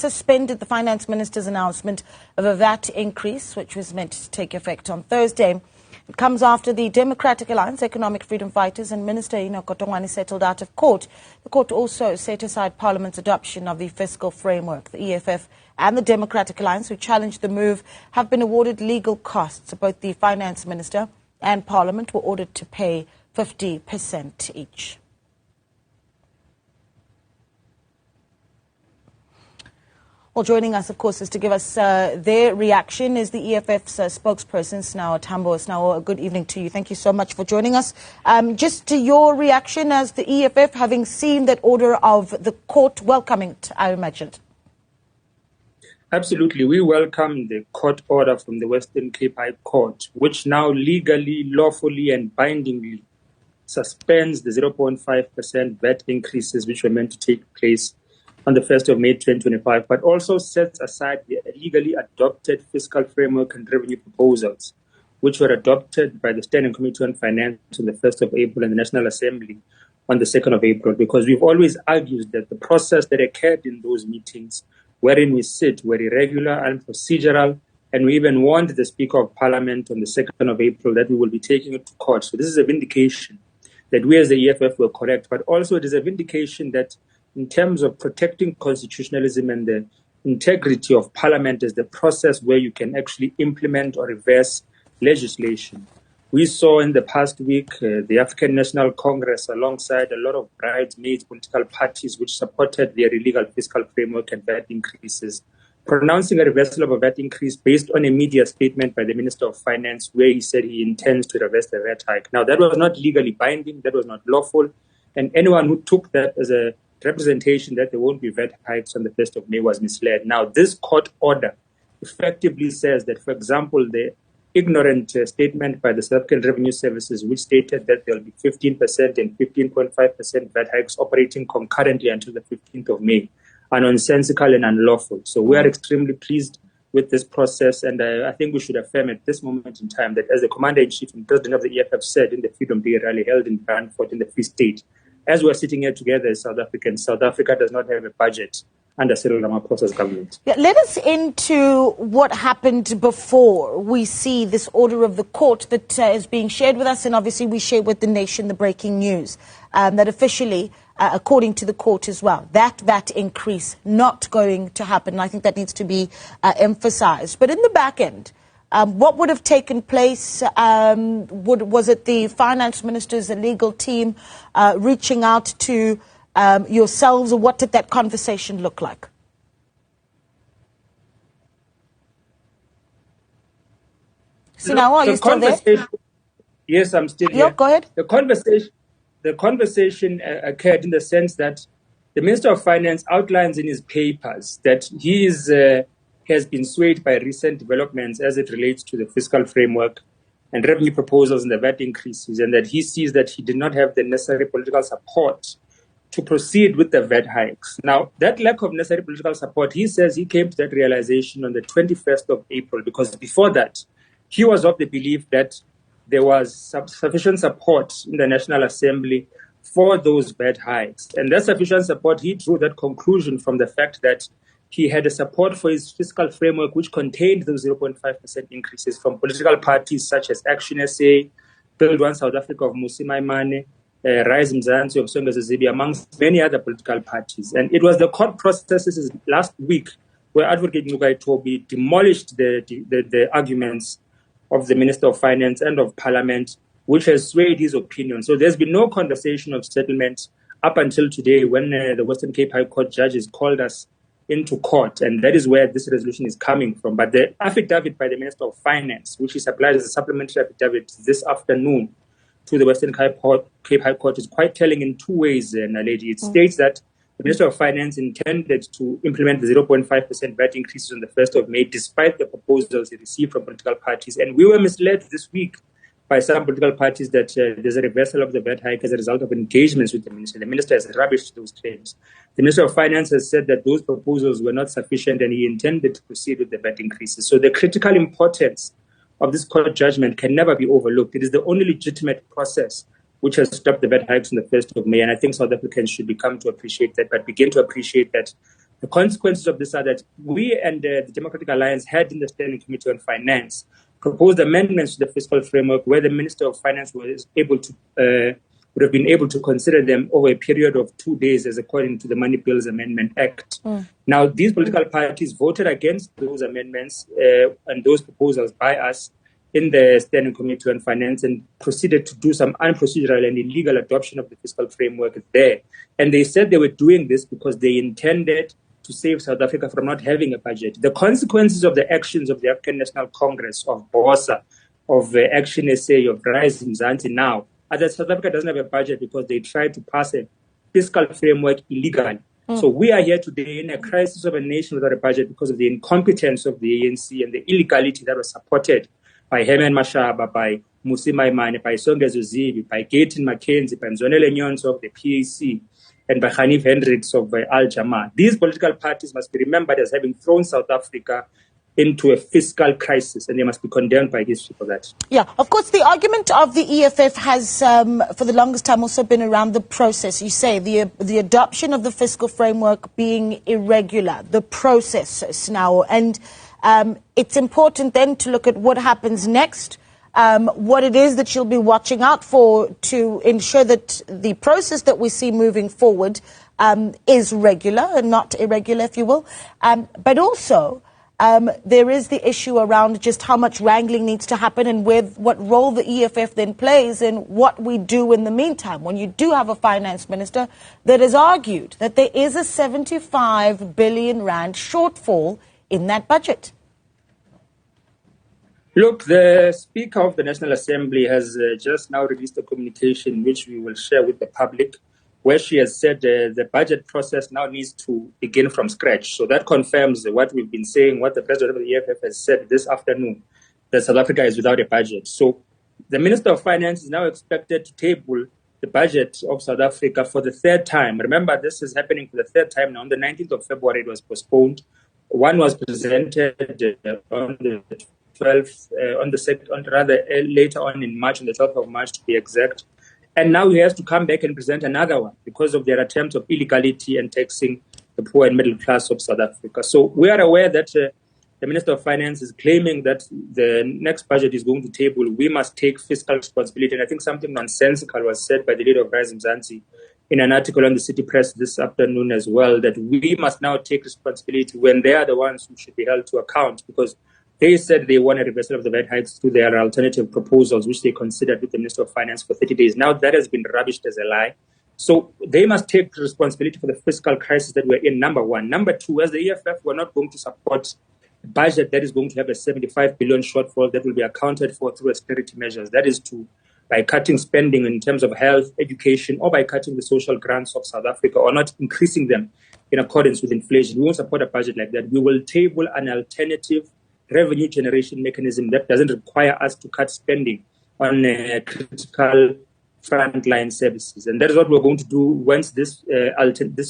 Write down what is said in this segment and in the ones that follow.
suspended the finance minister's announcement of a VAT increase, which was meant to take effect on Thursday. It comes after the Democratic Alliance, Economic Freedom Fighters and Minister Enoch Kotongwane settled out of court. The court also set aside Parliament's adoption of the fiscal framework. The EFF and the Democratic Alliance, who challenged the move, have been awarded legal costs. Both the finance minister and Parliament were ordered to pay 50% each. Well, joining us, of course, is to give us their reaction is the EFF's spokesperson, Snawa Tambo. Snawa, good evening to you. Thank you so much for joining us. Just to your reaction as the EFF, having seen that order of the court, welcoming it, I imagine. Absolutely. We welcome the court order from the Western Cape High Court, which now legally, lawfully and bindingly suspends the 0.5% VAT increases which were meant to take place on the 1st of May 2025, but also sets aside the legally adopted fiscal framework and revenue proposals, which were adopted by the Standing Committee on Finance on the 1st of April and the National Assembly on the 2nd of April, because we've always argued that the process that occurred in those meetings, wherein we sit, were irregular and procedural, and we even warned the Speaker of Parliament on the 2nd of April that we will be taking it to court. So this is a vindication that we as the EFF were correct, but also it is a vindication that in terms of protecting constitutionalism and the integrity of Parliament as the process where you can actually implement or reverse legislation. We saw in the past week the African National Congress, alongside a lot of bridesmaids political parties which supported their illegal fiscal framework and VAT increases, pronouncing a reversal of a VAT increase based on a media statement by the Minister of Finance where he said he intends to reverse the VAT hike. Now, that was not legally binding, that was not lawful, and anyone who took that as a representation that there won't be VAT hikes on the 1st of May was misled. Now, this court order effectively says that, for example, the ignorant statement by the South African Revenue Services, which stated that there will be 15% and 15.5% VAT hikes operating concurrently until the 15th of May, are nonsensical and unlawful. So we are extremely pleased with this process, and I think we should affirm at this moment in time that, as the Commander-in-Chief and President of the EFF said in the Freedom Day rally held in Brandfort in the Free State, as we're sitting here together as South Africans, South Africa does not have a budget under Cyril Ramaphosa's government. Yeah, let us into what happened before we see this order of the court that is being shared with us, and obviously we share with the nation the breaking news that officially, according to the court as well, that VAT increase not going to happen. And I think that needs to be emphasized. But in the back end, what would have taken place? Was it the finance minister's legal team reaching out to yourselves, or what did that conversation look like? Sinawa, are you still there? Yes, I'm still here. Yeah, go ahead. The conversation occurred in the sense that the Minister of Finance outlines in his papers that he has been swayed by recent developments as it relates to the fiscal framework and revenue proposals and the VAT increases, and that he sees that he did not have the necessary political support to proceed with the VAT hikes. Now, that lack of necessary political support, he says he came to that realization on the 21st of April, because before that, he was of the belief that there was sufficient support in the National Assembly for those VAT hikes. And that sufficient support, he drew that conclusion from the fact that he had a support for his fiscal framework, which contained those 0.5% increases from political parties such as Action SA, Build One South Africa of Mmusi Maimane, Rise Mzansi of Songa Zizibi, amongst many other political parties. And it was the court processes last week where Advocate Nugai Toby demolished the arguments of the Minister of Finance and of Parliament, which has swayed his opinion. So there's been no conversation of settlement up until today, when the Western Cape High Court judges called us into court, and that is where this resolution is coming from. But the affidavit by the Minister of Finance, which he supplied as a supplementary affidavit this afternoon to the Western Cape High Court, is quite telling in two ways, Naledi. It states that the Minister of Finance intended to implement the 0.5% VAT increases on the 1st of May, despite the proposals he received from political parties. And we were misled this week by some political parties that there's a reversal of the VAT hike as a result of engagements with the minister. The minister has rubbished those claims. The Minister of Finance has said that those proposals were not sufficient and he intended to proceed with the VAT increases. So the critical importance of this court judgment can never be overlooked. It is the only legitimate process which has stopped the VAT hikes on the 1st of May. And I think South Africans should become to appreciate that, but begin to appreciate that The consequences of this are that we and the Democratic Alliance had in the Standing Committee on Finance proposed amendments to the fiscal framework where the Minister of Finance was able to would have been able to consider them over a period of 2 days, as according to the Money Bills Amendment Act. Now, these political parties voted against those amendments and those proposals by us in the Standing Committee on Finance and proceeded to do some unprocedural and illegal adoption of the fiscal framework there. And they said they were doing this because they intended to save South Africa from not having a budget. The consequences of the actions of the African National Congress, of BOSA, of Action SA, of Rise Mzansi now, are that South Africa doesn't have a budget because they tried to pass a fiscal framework illegally. So we are here today in a crisis of a nation without a budget because of the incompetence of the ANC and the illegality that was supported by Herman Mashaba, by Musi Maimane, by Songezo Zivi, by Gaten Mackenzie, by Mzonele Nyonso of the PAC, and by Hanif Hendricks of Al Jamaa. These political parties must be remembered as having thrown South Africa into a fiscal crisis, and they must be condemned by history for that. Yeah, of course, the argument of the EFF has, for the longest time, also been around the process. You say the adoption of the fiscal framework being irregular, the process now, and it's important then to look at what happens next, what it is that you'll be watching out for to ensure that the process that we see moving forward is regular and not irregular, if you will, but also there is the issue around just how much wrangling needs to happen and what role the EFF then plays in what we do in the meantime. When you do have a finance minister that has argued that there is a 75 billion rand shortfall in that budget. Look, the Speaker of the National Assembly has just now released a communication which we will share with the public, where she has said the budget process now needs to begin from scratch. So that confirms what we've been saying, what the President of the EFF has said this afternoon, that South Africa is without a budget. So the Minister of Finance is now expected to table the budget of South Africa for the third time. Remember, this is happening for the third time now. On the 19th of February, it was postponed. One was presented on the 12th, later on in March, on the 12th of March to be exact. And now he has to come back and present another one because of their attempt of illegality and taxing the poor and middle class of South Africa. So we are aware that the Minister of Finance is claiming that the next budget is going to table. We must take fiscal responsibility. And I think something nonsensical was said by the leader of Rise Mzansi in an article on the City Press this afternoon as well, that we must now take responsibility when they are the ones who should be held to account, because they said they want a reversal of the VAT hikes through their alternative proposals, which they considered with the Minister of Finance for 30 days. Now that has been rubbished as a lie. So they must take responsibility for the fiscal crisis that we're in, number one. Number two, as the EFF, we're not going to support a budget that is going to have a 75 billion shortfall that will be accounted for through austerity measures. That is by cutting spending in terms of health, education, or by cutting the social grants of South Africa, or not increasing them in accordance with inflation. We won't support a budget like that. We will table an alternative revenue generation mechanism that doesn't require us to cut spending on critical frontline services. And that is what we're going to do once this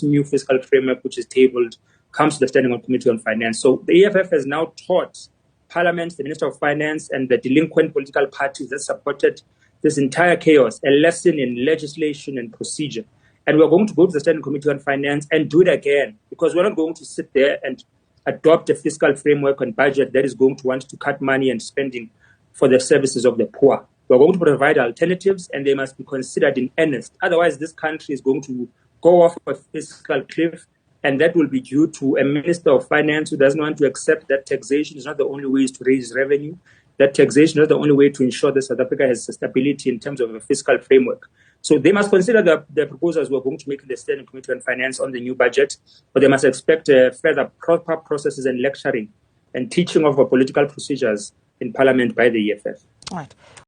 new fiscal framework, which is tabled, comes to the Standing Committee on Finance. So the EFF has now taught Parliament, the Minister of Finance, and the delinquent political parties that supported this entire chaos a lesson in legislation and procedure. And we're going to go to the Standing Committee on Finance and do it again, because we're not going to sit there and adopt a fiscal framework and budget that is going to want to cut money and spending for the services of the poor. We're going to provide alternatives, and they must be considered in earnest. Otherwise, this country is going to go off a fiscal cliff, and that will be due to a Minister of Finance who doesn't want to accept that taxation is not the only way to raise revenue, that taxation is not the only way to ensure that South Africa has stability in terms of a fiscal framework. So they must consider the proposals we're going to make in the Standing Committee on Finance on the new budget, but they must expect further proper processes and lecturing and teaching of our political procedures in Parliament by the EFF. All right.